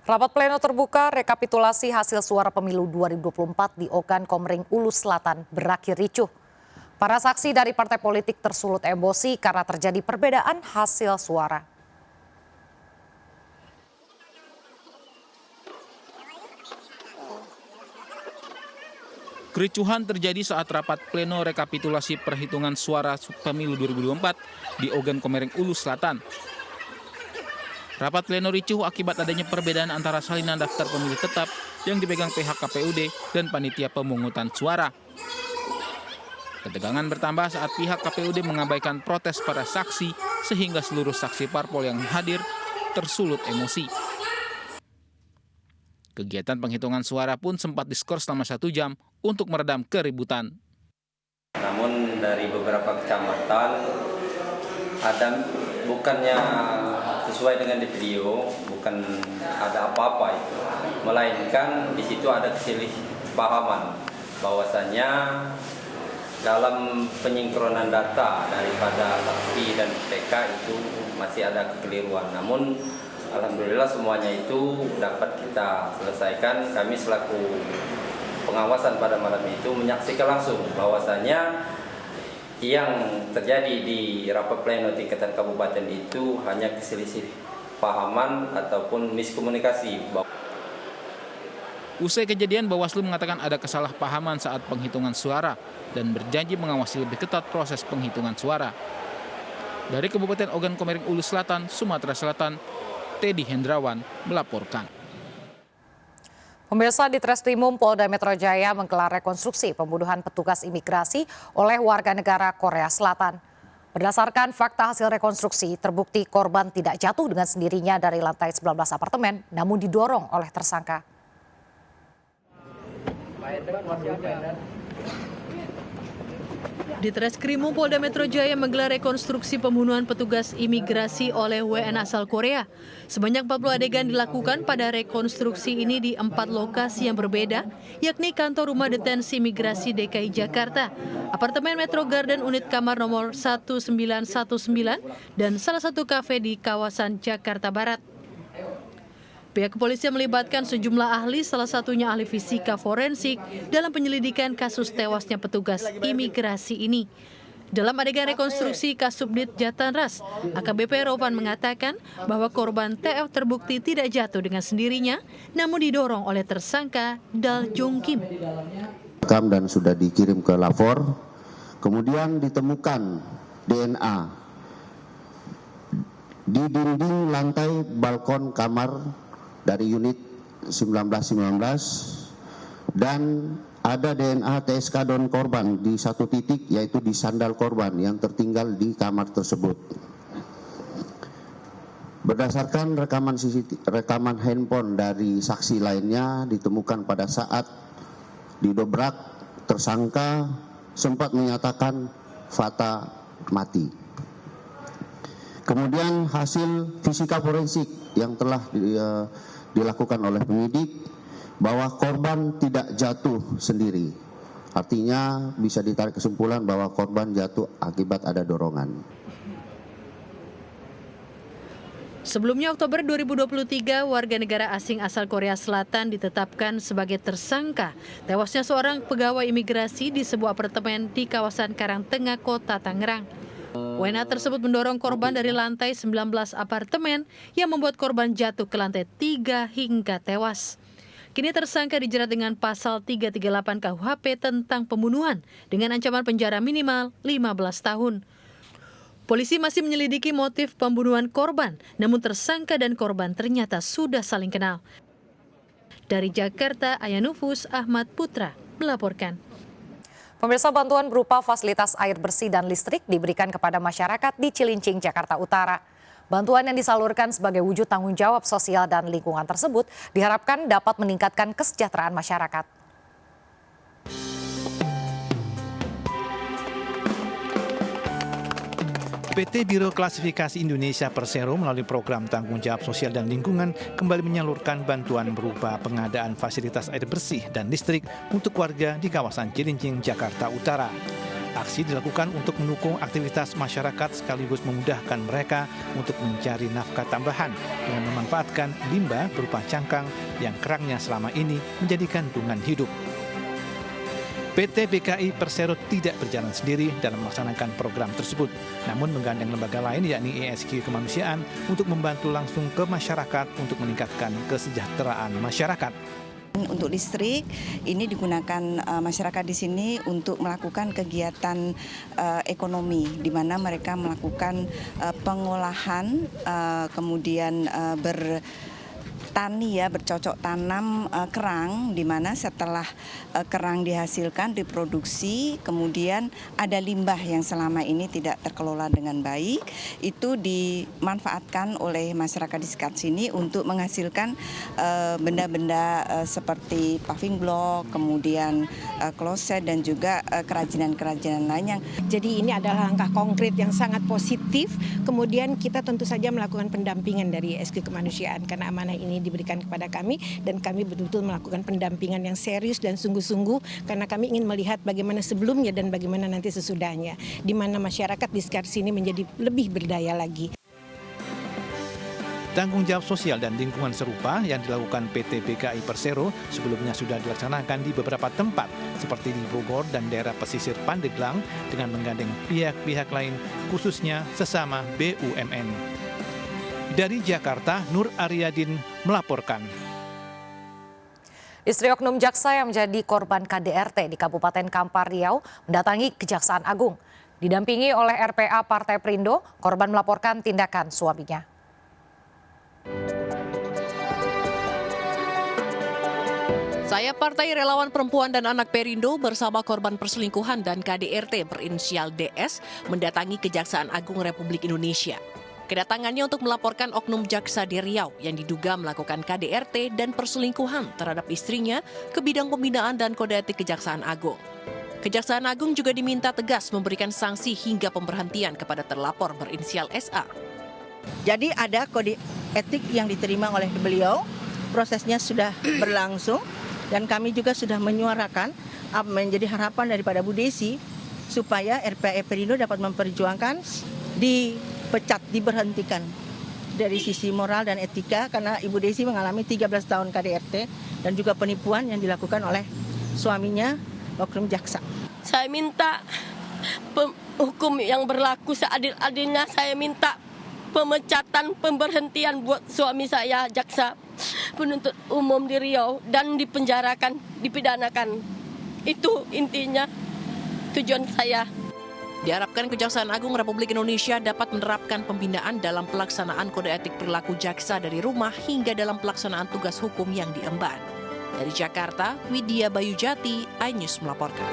Rapat pleno terbuka rekapitulasi hasil suara pemilu 2024 di Ogan Komering Ulu Selatan berakhir ricuh. Para saksi dari partai politik tersulut emosi karena terjadi perbedaan hasil suara. Kericuhan terjadi saat rapat pleno rekapitulasi perhitungan suara pemilu 2024 di Ogan Komering Ulu Selatan. Rapat pleno ricuh akibat adanya perbedaan antara salinan daftar pemilih tetap yang dipegang pihak KPUD dan panitia pemungutan suara. Ketegangan bertambah saat pihak KPUD mengabaikan protes para saksi sehingga seluruh saksi parpol yang hadir tersulut emosi. Kegiatan penghitungan suara pun sempat diskors selama 1 jam untuk meredam keributan. Namun dari beberapa kecamatan ada bukannya sesuai dengan di video, bukan ada apa-apa itu, melainkan di situ ada kesalahpahaman bahwasanya dalam penyinkronan data daripada saksi dan PK itu masih ada kekeliruan. Namun alhamdulillah semuanya itu dapat kita selesaikan. Kami selaku pengawasan pada malam itu menyaksikan langsung bahwasanya yang terjadi di rapat pleno tingkatan kabupaten itu hanya kesalahpahaman ataupun miskomunikasi. Usai kejadian, Bawaslu mengatakan ada kesalahpahaman saat penghitungan suara dan berjanji mengawasi lebih ketat proses penghitungan suara. Dari Kabupaten Ogan Komering Ulu Selatan, Sumatera Selatan, Teddy Hendrawan melaporkan. Pemirsa, di Treskrimum Polda Metro Jaya menggelar rekonstruksi pembunuhan petugas imigrasi oleh warga negara Korea Selatan. Berdasarkan fakta hasil rekonstruksi, terbukti korban tidak jatuh dengan sendirinya dari lantai 19 apartemen, namun didorong oleh tersangka. Di Treskrimum Polda Metro Jaya menggelar rekonstruksi pembunuhan petugas imigrasi oleh WNA asal Korea. Sebanyak 40 adegan dilakukan pada rekonstruksi ini di 4 lokasi yang berbeda, yakni kantor rumah detensi imigrasi DKI Jakarta, apartemen Metro Garden unit kamar nomor 1919, dan salah satu kafe di kawasan Jakarta Barat. Pihak kepolisian melibatkan sejumlah ahli, salah satunya ahli fisika forensik, dalam penyelidikan kasus tewasnya petugas imigrasi ini. Dalam adegan rekonstruksi Kasubdit Jatanras, AKBP Rovan mengatakan bahwa korban TF terbukti tidak jatuh dengan sendirinya, namun didorong oleh tersangka Dal Jong Kim. Dan sudah dikirim ke lapor, kemudian ditemukan DNA di dinding lantai balkon kamar dari unit 1919 dan ada DNA TSK don korban di satu titik, yaitu di sandal korban yang tertinggal di kamar tersebut. Berdasarkan rekaman handphone dari saksi lainnya ditemukan pada saat didobrak, tersangka sempat menyatakan Fata mati. Kemudian hasil fisika forensik yang telah dilakukan oleh penyidik bahwa korban tidak jatuh sendiri. Artinya bisa ditarik kesimpulan bahwa korban jatuh akibat ada dorongan. Sebelumnya Oktober 2023, warga negara asing asal Korea Selatan ditetapkan sebagai tersangka tewasnya seorang pegawai imigrasi di sebuah apartemen di kawasan Karangtengah, Kota Tangerang. WNA tersebut mendorong korban dari lantai 19 apartemen yang membuat korban jatuh ke lantai 3 hingga tewas. Kini tersangka dijerat dengan pasal 338 KUHP tentang pembunuhan dengan ancaman penjara minimal 15 tahun. Polisi masih menyelidiki motif pembunuhan korban, namun tersangka dan korban ternyata sudah saling kenal. Dari Jakarta, Ayanufus Ahmad Putra melaporkan. Pemirsa, bantuan berupa fasilitas air bersih dan listrik diberikan kepada masyarakat di Cilincing, Jakarta Utara. Bantuan yang disalurkan sebagai wujud tanggung jawab sosial dan lingkungan tersebut diharapkan dapat meningkatkan kesejahteraan masyarakat. PT Biro Klasifikasi Indonesia Persero melalui program tanggung jawab sosial dan lingkungan kembali menyalurkan bantuan berupa pengadaan fasilitas air bersih dan listrik untuk warga di kawasan Cilincing, Jakarta Utara. Aksi dilakukan untuk mendukung aktivitas masyarakat sekaligus memudahkan mereka untuk mencari nafkah tambahan dengan memanfaatkan limbah berupa cangkang yang kerangnya selama ini menjadi gantungan hidup. PT BKI Persero tidak berjalan sendiri dalam melaksanakan program tersebut, namun menggandeng lembaga lain yakni ISQ Kemanusiaan untuk membantu langsung ke masyarakat untuk meningkatkan kesejahteraan masyarakat. Untuk listrik ini digunakan masyarakat di sini untuk melakukan kegiatan ekonomi, di mana mereka melakukan pengolahan, kemudian bertani bercocok tanam kerang, di mana setelah kerang dihasilkan, diproduksi, kemudian ada limbah yang selama ini tidak terkelola dengan baik, itu dimanfaatkan oleh masyarakat di sekitar sini untuk menghasilkan benda-benda seperti paving block, kemudian kloset dan juga kerajinan-kerajinan lainnya. Jadi ini adalah langkah konkret yang sangat positif. Kemudian kita tentu saja melakukan pendampingan dari ISQ Kemanusiaan karena amanah ini diberikan kepada kami dan kami betul-betul melakukan pendampingan yang serius dan sungguh-sungguh karena kami ingin melihat bagaimana sebelumnya dan bagaimana nanti sesudahnya, di mana masyarakat di sekitar sini menjadi lebih berdaya lagi. Tanggung jawab sosial dan lingkungan serupa yang dilakukan PT BKI Persero sebelumnya sudah dilaksanakan di beberapa tempat seperti di Bogor dan daerah pesisir Pandeglang dengan menggandeng pihak-pihak lain khususnya sesama BUMN. Dari Jakarta, Nur Aryadin melaporkan. Istri oknum jaksa yang menjadi korban KDRT di Kabupaten Kampar Riau mendatangi Kejaksaan Agung. Didampingi oleh RPA Partai Perindo, korban melaporkan tindakan suaminya. Saya Partai Relawan Perempuan dan Anak Perindo bersama korban perselingkuhan dan KDRT berinisial DS mendatangi Kejaksaan Agung Republik Indonesia. Kedatangannya untuk melaporkan oknum jaksa di Riau yang diduga melakukan KDRT dan perselingkuhan terhadap istrinya ke Bidang Pembinaan dan Kode Etik Kejaksaan Agung. Kejaksaan Agung juga diminta tegas memberikan sanksi hingga pemberhentian kepada terlapor berinisial SA. Jadi ada kode etik yang diterima oleh beliau, prosesnya sudah berlangsung dan kami juga sudah menyuarakan menjadi harapan daripada Bu Desi supaya RPA Perindo dapat memperjuangkan dipecat, diberhentikan dari sisi moral dan etika karena Ibu Desi mengalami 13 tahun KDRT dan juga penipuan yang dilakukan oleh suaminya oknum jaksa. Saya minta hukum yang berlaku seadil-adilnya, saya minta pemecatan, pemberhentian buat suami saya, jaksa penuntut umum di Riau, dan dipenjarakan, dipidanakan. Itu intinya tujuan saya. Diharapkan Kejaksaan Agung Republik Indonesia dapat menerapkan pembinaan dalam pelaksanaan kode etik perilaku jaksa dari rumah hingga dalam pelaksanaan tugas hukum yang diemban. Dari Jakarta, Widya Bayujati, iNews melaporkan.